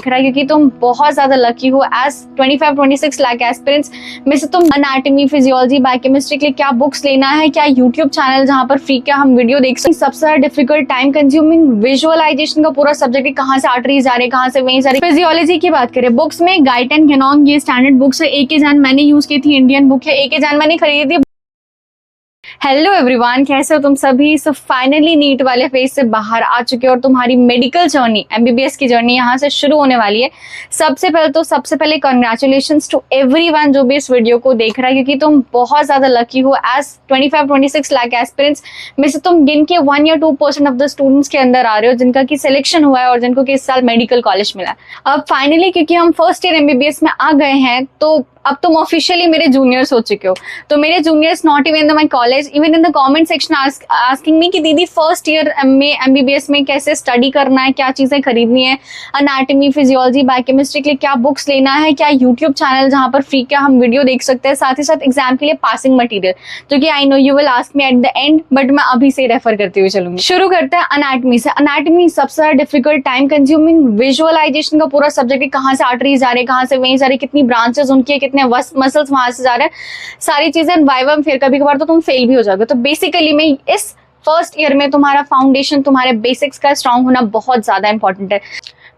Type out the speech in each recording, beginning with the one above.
रहा है क्योंकि तुम बहुत ज्यादा लकी हो। एज 25-26 लाख एस्पिरेंट्स में से तुम अनाटमी, फिजियोलॉजी, बायोकेमिस्ट्री के लिए क्या बुक्स लेना है, क्या यूट्यूब चैनल जहां पर फ्री का हम वीडियो देख सकते हैं। सबसे ज्यादा डिफिकल्ट टाइम कंज्यूमिंग विजुअलाइजेशन का पूरा सब्जेक्ट है, कहाँ से आर्टरीज आ रहे हैं, कहाँ से वेन्स आ रही है। फिजियोलॉजी की बात करें, बुक्स में गाइट एंड गेनोंग ये स्टैंडर्ड बुक्स है। ए.के. जैन मैंने यूज की थी, इंडियन बुक है। ए.के. जैन मैंने खरीदी थी। हेलो एवरीवन, कैसे हो तुम सभी। सो फाइनली नीट वाले फेज से बाहर आ चुके हो और तुम्हारी मेडिकल जर्नी, एमबीबीएस की जर्नी यहाँ से शुरू होने वाली है। सबसे पहले कांग्रेचुलेशंस टू एवरीवन जो भी इस वीडियो को देख रहा है, क्योंकि तुम बहुत ज्यादा लकी हो। एज 25-26 लाख एस्पिरेंट्स में से तुम गिन के 1 या 2% ऑफ द स्टूडेंट्स के अंदर आ रहे हो जिनका की सिलेक्शन हुआ है और जिनको कि इस साल मेडिकल कॉलेज मिला है। अब फाइनली क्योंकि हम फर्स्ट ईयर एमबीबीएस में आ गए हैं, तो अब तुम ऑफिशियली मेरे जूनियर्स हो चुके हो। तो मेरे juniors not even in my college, even in the comment section asking me कि दीदी फर्स्ट ईयर में एमबीबीएस में कैसे स्टडी करना है, क्या चीजें खरीदनी है, अनाटमी, फिजियोलॉजी, बायोकेमिस्ट्री के लिए क्या बुक्स लेना है, क्या यूट्यूब चैनल जहां पर फ्री का हम वीडियो देख सकते हैं, साथ ही साथ एग्जाम के लिए पासिंग मटीरियल, जो कि I know you will ask me at the end, but मैं अभी से रेफर करते हुए चलूंगी। शुरू करते हैं अनाटमी से। अनाटमी सबसे ज्यादा डिफिकल्ट, टाइम कंज्यूमिंग विजुअलाइजेशन का पूरा सब्जेक्ट है। कहाँ से आर्टरीज आ रहे हैं, कहाँ से वेन्स आ रही है, कितनी ब्रांचेस उनकी है, कितने मसल्स वहां से जा रहे हैं, सारी चीजें वाइवा में। फिर कभी कभार तो तुम फेल भी हो जाओगे। तो बेसिकली में इस फर्स्ट ईयर में तुम्हारा फाउंडेशन, तुम्हारे बेसिक्स का स्ट्रांग होना बहुत ज्यादा इंपॉर्टेंट है।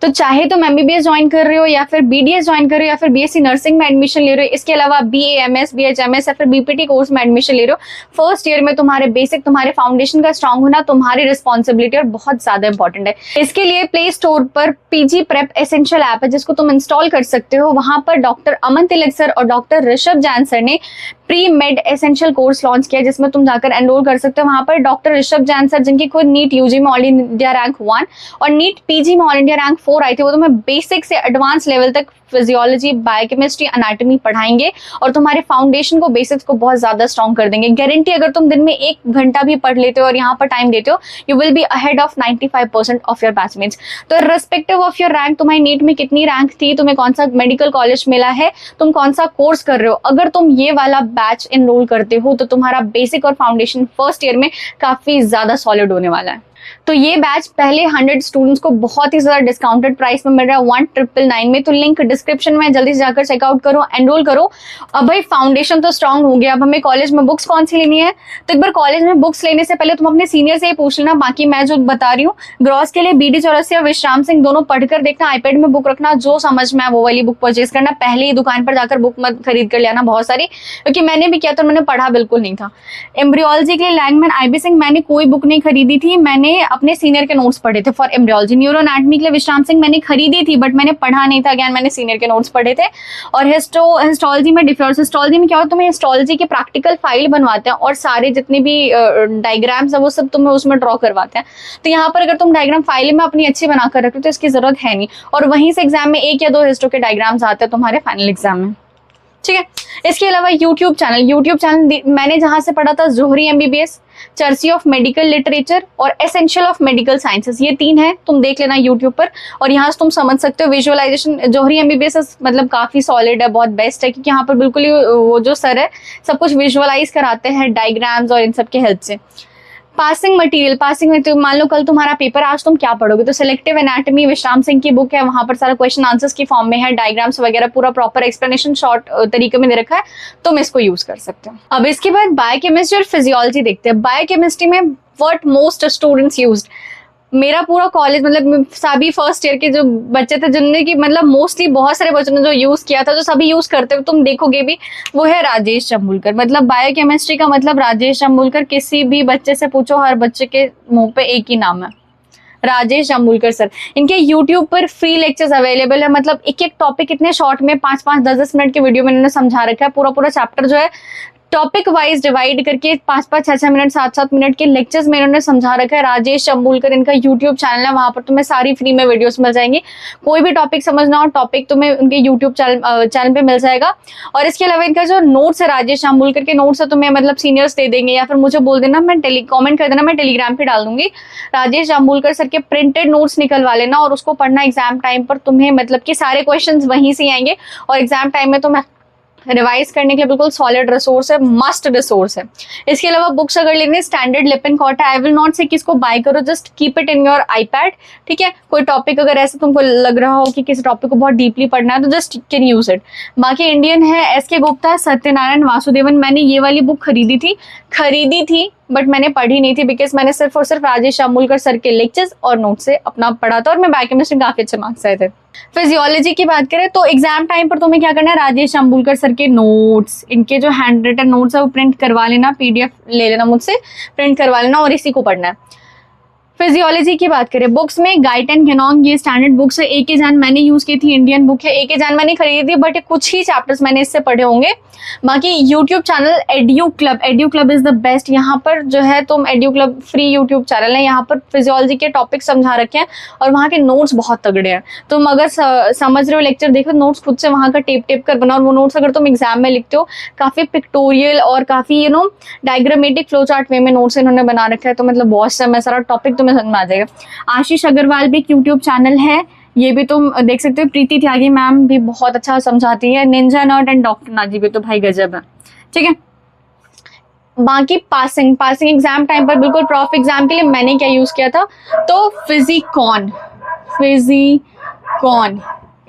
तो चाहे तुम एमबीबीएस ज्वाइन कर रहे हो या फिर बीडीएस ज्वाइन कर रहे हो या फिर बीएससी नर्सिंग में एडमिशन ले रहे हो, इसके अलावा बीएएमएस, बीएचएमएस या फिर बीपीटी कोर्स में एडमिशन ले रहे हो, फर्स्ट ईयर में तुम्हारे बेसिक, तुम्हारे फाउंडेशन का स्ट्रांग होना तुम्हारी रिस्पॉन्सिबिलिटी और बहुत ज्यादा इंपॉर्टेंट है। इसके लिए प्ले स्टोर पर पीजी प्रेप एसेंशियल ऐप है जिसको तुम इंस्टॉल कर सकते हो। वहां पर डॉक्टर अमन तिलक सर और डॉक्टर ऋषभ जैन सर ने pre made essential course launch किया जिसमें तुम जाकर एनरोल कर सकते हो। वहां पर डॉक्टर ऋषभ जैन सर, जिनकी खुद नीट यूजी में ऑल इंडिया रैंक 1 और नीट पीजी में ऑल इंडिया रैंक 4 आई थी, वो तुम्हें बेसिक से एडवांस लेवल तक फिजियोलॉजी, बायोकेमिस्ट्री, अनाटमी पढ़ाएंगे और तुम्हारे फाउंडेशन को, बेसिक्स को बहुत ज्यादा स्ट्रॉन्ग कर देंगे। गारंटी, अगर तुम दिन में 1 घंटा भी पढ़ लेते हो और यहाँ पर टाइम देते हो, you will be ahead of 95% of your batchmates. तो रिस्पेक्टिव ऑफ योर रैंक, तुम्हारी नीट में कितनी रैंक थी, तुम्हें कौन सा मेडिकल कॉलेज मिला है, तुम कौन सा कोर्स कर रहे हो, अगर तुम ये वाला बैच एनरोल करते हो तो तुम्हारा बेसिक और फाउंडेशन फर्स्ट ईयर में काफी ज्यादा सॉलिड होने वाला है। तो ये बैच पहले 100 स्टूडेंट्स को बहुत ही ज्यादा डिस्काउंटेड प्राइस में मिल रहा है 1999 में। तो लिंक डिस्क्रिप्शन में, जल्दी से जाकर चेकआउट करो, एनरोल करो। अब भाई फाउंडेशन तो स्ट्रांग हो गया, अब हमें कॉलेज में बुक्स कौन सी लेनी है। तो एक बार कॉलेज में बुक्स लेने से पहले तुम अपने सीनियर से ही पूछ लेना। बाकी मैं जो बता रही हूँ, ग्रॉस के लिए BD चौरसिया, विश्राम सिंह दोनों पढ़कर देखना, आईपैड में बुक रखना, जो समझ में है वो वाली बुक परचेज करना। पहले ही दुकान पर जाकर बुक मत खरीद कर लेना बहुत सारी, क्योंकि मैंने भी किया तो मैंने पढ़ा बिल्कुल नहीं था। एम्ब्रियोलॉजी के लिए लैंगमैन, IB सिंह, मैंने कोई बुक नहीं खरीदी थी, मैंने अपने सीनियर के नोट्स पढ़े थे फॉर एम्ब्रियोलॉजी। न्यूरो एनाटमी के लिए विश्राम सिंह मैंने खरीदी थी बट मैंने पढ़ा नहीं था, अगेन मैंने सीनियर के नोट्स पढ़े थे। और हिस्टोलॉजी में डिफरेंस, हिस्टोलॉजी में क्या होता है, तुम्हें हिस्टोलॉजी के प्रैक्टिकल फाइल बनवाते हैं और सारे जितने भी डायग्राम्स है वो सब तुम्हें उसमें ड्रॉ करवाते हैं। तो यहाँ पर अगर तुम डायग्राम फाइल में अपनी अच्छी बनाकर रखते हो तो इसकी जरूरत है नहीं, और वहीं से एग्जाम में 1 या 2 हिस्टो के डायग्राम्स आते हैं तुम्हारे फाइनल एग्जाम में, ठीक है। इसके अलावा यूट्यूब चैनल मैंने जहां से पढ़ा था, जोहरी एमबीबीएस, चर्ची ऑफ मेडिकल लिटरेचर और एसेंशियल ऑफ मेडिकल साइंसेस, ये 3 है, तुम देख लेना यूट्यूब पर। और यहाँ से तुम समझ सकते हो विजुअलाइजेशन, जोहरी एमबीबीएस मतलब काफी सॉलिड है, बहुत बेस्ट है, क्योंकि यहाँ पर बिल्कुल ही वो जो सर है सब कुछ विजुअलाइज कराते हैं डायग्राम्स और इन सब के हेल्प से। पासिंग मटेरियल में तो मान लो कल तुम्हारा पेपर, आज तुम क्या पढ़ोगे, तो सिलेक्टिव एनाटमी विश्राम सिंह की बुक है, वहां पर सारा क्वेश्चन आंसर्स की फॉर्म में है, डायग्राम्स वगैरह पूरा प्रॉपर एक्सप्लेनेशन शॉर्ट तरीके में दे रखा है, तुम इसको यूज कर सकते हो। अब इसके बाद बायोकेमिस्ट्री और फिजियोलॉजी देखते हैं। बायोकेमिस्ट्री में व्हाट मोस्ट स्टूडेंट्स यूज्ड, मेरा पूरा कॉलेज मतलब सभी फर्स्ट ईयर के जो बच्चे थे जिनने की मतलब मोस्टली बहुत सारे बच्चों ने जो यूज किया था, जो सभी यूज करते हुए तुम देखोगे भी, वो है राजेश जम्बूलकर। मतलब बायोकेमिस्ट्री का मतलब राजेश जम्बूलकर, किसी भी बच्चे से पूछो हर बच्चे के मुंह पे एक ही नाम है, राजेश जम्बूलकर सर। इनके YouTube पर फ्री लेक्चर्स अवेलेबल है, मतलब एक एक टॉपिक इतने शॉर्ट में 5-5, 10-10 मिनट के वीडियो में इन्होंने समझा रखा है। पूरा चैप्टर जो है टॉपिक वाइज डिवाइड करके 5-5, 6-6 मिनट, 7-7 मिनट के लेक्चर्स में इन्होंने समझा रखा है। राजेश जम्बूलकर इनका यूट्यूब चैनल है, वहां पर तुम्हें सारी फ्री में वीडियोस मिल जाएंगी। कोई भी टॉपिक समझना हो, टॉपिक तुम्हें उनके यूट्यूब चैनल पे मिल जाएगा। और इसके अलावा इनका जो नोट्स है, राजेश जम्बूलकर के नोट्स है, तुम्हें मतलब सीनियर्स दे देंगे या फिर मुझे बोल देना, मैं कॉमेंट कर देना, मैं टेलीग्राम पे डाल दूंगी। राजेश जम्बूलकर सर के प्रिंटेड नोट्स निकलवा लेना और उसको पढ़ना एग्जाम टाइम पर, तुम्हें मतलब कि सारे क्वेश्चन वहीं से आएंगे और एग्जाम टाइम में तुम्हें रिवाइज करने के लिए बिल्कुल सॉलिड रिसोर्स है, मस्ट रिसोर्स है। इसके अलावा बुक्स अगर लेने स्टैंडर्ड लिपिनकॉट है, आई विल नॉट से किसको बाय करो, just keep it in your iPad, ठीक है। कोई टॉपिक अगर ऐसा तुमको लग रहा हो कि किसी टॉपिक को बहुत डीपली पढ़ना है तो जस्ट कैन यूज इट। बाकी इंडियन है एस.के. गुप्ता, सत्यनारायण वासुदेवन, मैंने ये वाली बुक खरीदी थी बट मैंने पढ़ी नहीं थी बिकॉज मैंने सिर्फ और सिर्फ राजेश अमूलकर सर के लेक्चर्स और नोट से अपना पढ़ा था और मैं बायोकेमिस्ट्री में काफी अच्छे मार्क्स आए थे। फिजियोलॉजी की बात करें तो एग्जाम टाइम पर तुम्हें क्या करना है, राजेश अमूलकर सर के नोट्स, इनके जो हैंड रिटन नोट्स है वो प्रिंट करवा लेना, पीडीएफ ले लेना मुझसे, प्रिंट करवा लेना और इसी को पढ़ना है। फिजियोलॉजी की बात करें बुक्स में गाइटन गेनोंग, ये स्टैंडर्ड बुक्स है। ए.के. जैन मैंने यूज की थी, इंडियन बुक है। ए.के. जैन मैंने खरीदी थी बट कुछ ही चैप्टर्स मैंने इससे पढ़े होंगे। बाकी YouTube channel edu club is the best. यहाँ पर जो है तुम edu club free YouTube channel है, यहाँ पर फिजियोलॉजी के टॉपिक समझा रखे हैं और वहाँ के नोट्स बहुत तगड़े हैं। तुम अगर समझ रहे हो लेक्चर देखो, नोट्स खुद से वहाँ का टेप कर बनाओ और वो नोट्स अगर तुम एग्जाम में लिखते हो काफी पिक्टोरियल और काफी डायग्रामेटिक फ्लो चार्ट वे में नोट्स इन्होंने बना रखा है, तो मतलब बहुत समय सारा टॉपिक तुम्हें समझ में आ जाएगा। आशीष अग्रवाल भी एक यूट्यूब चैनल है, ये भी तुम देख सकते हो। प्रीति त्यागी मैम भी बहुत अच्छा समझाती है। Ninja nerd and doctor Nazi भी तो भाई गजब है, ठीक है। बाकी पासिंग एग्जाम टाइम पर बिल्कुल प्रॉफ एग्जाम के लिए मैंने क्या यूज किया था, तो फिजिकॉन,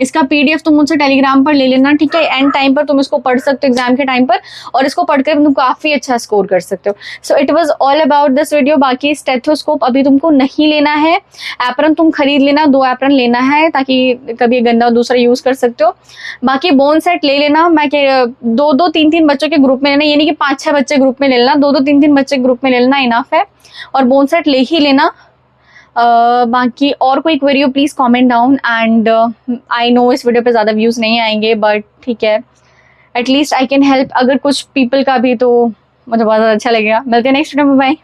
इसका पीडीएफ तुम मुझसे टेलीग्राम पर ले लेना, ठीक है। एंड टाइम पर तुम इसको पढ़ सकते हो एग्जाम के टाइम पर और इसको पढ़कर तुम काफी अच्छा स्कोर कर सकते हो। So it was all about this video. बाकी स्टेथोस्कोप अभी तुमको नहीं लेना है, एप्रन तुम खरीद लेना, 2 एप्रन लेना है ताकि कभी गंदा दूसरा यूज कर सकते हो। बाकी बोन सेट ले लेना, मैं 2-3 बच्चों के ग्रुप में लेना, ये नहीं कि 5-6 बच्चे ग्रुप में ले लेना, 2-3 बच्चे ग्रुप में ले लेना इनफ है, और बोन सेट ले ही लेना। बाकी और कोई क्वेरी हो please comment down and I know इस वीडियो पे ज़्यादा व्यूज़ नहीं आएंगे बट ठीक है, एटलीस्ट आई कैन हेल्प अगर कुछ पीपल का भी, तो मुझे बहुत ज़्यादा अच्छा लगेगा। मिलते हैं नेक्स्ट वीडियो में, बाय।